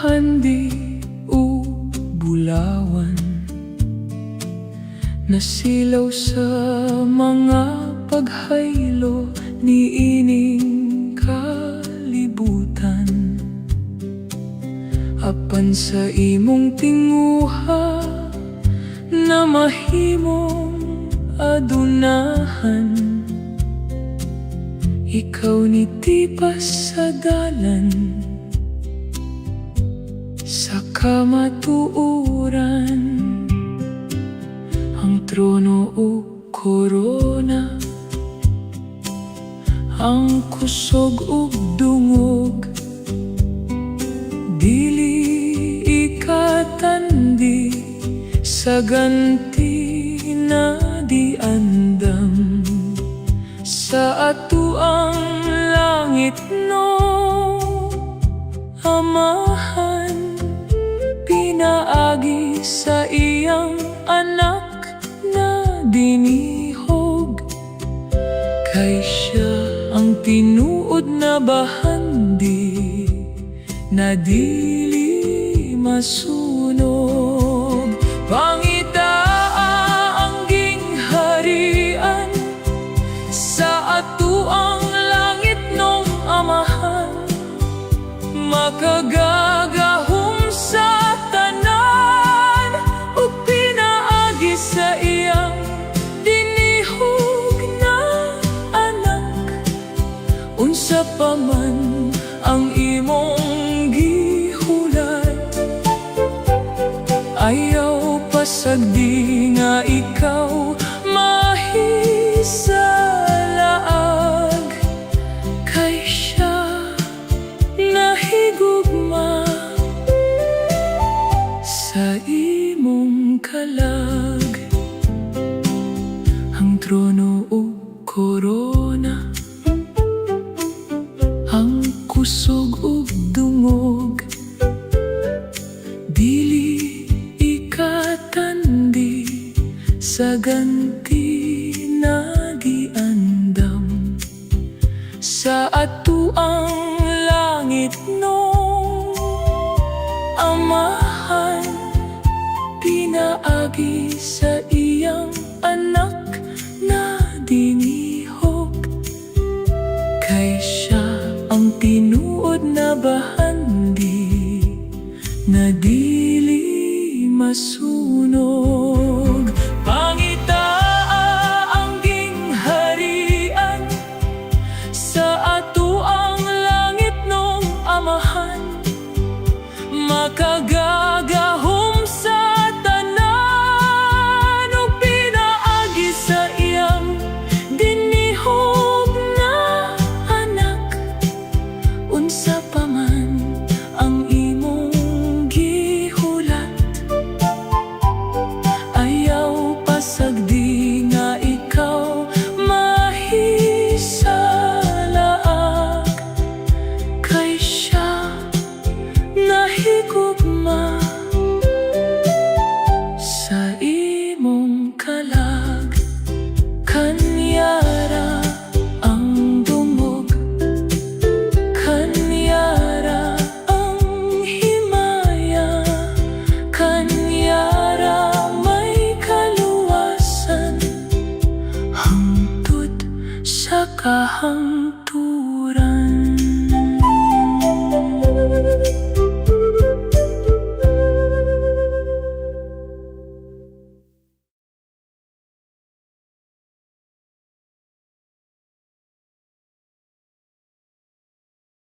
bahandi o bulawan, nasilaw sa mga paghaylo ni ining kalibutan. Apan sa imong tinguha na mahimong adunahan, ikaw ni tipas sa dalan sa kamatuuran. Ang trono o korona, ang kusog ug dungog, dili ikatandi sa ganti na di andam. Sa ato ang langit no Amahan, pinaagi sa iyang anak na dinihog, kay siya ang tinuod na bahandi na dili masunog. Pangitaa ang gingharian sa ato ang langit nung Amahan, makagagahom sa tanan ug pinaagi sa iyang dinihog na anak. Unsa pa man ang imong gihulat, ayaw pasagdi nga ikaw mahisalaag, kay siya nahigugma sa imong kalag. Ang trono o korona, ang kusog ug dungog, dili ikatandi sa ganti na giandam. Sa ato ang langit nung Amahan, pinaagi sa iyang anak na dinihog, kay siya ang tinuod na bahandi na dili masunog. Pangitaa ang gingharian sa ato ang langit nung Amahan, makagagahom sa tanan ug pinaagi sa iyang dinihog na anak. Unsa pa man ang imong gihulat, ayaw pasagdi nga ikaw mahisalaag, kay siya nahigugma sa imong kalag. Kanyara ang dungog, kanyara ang himaya, kanyara may kaluwasan hangtod sa kahangturan.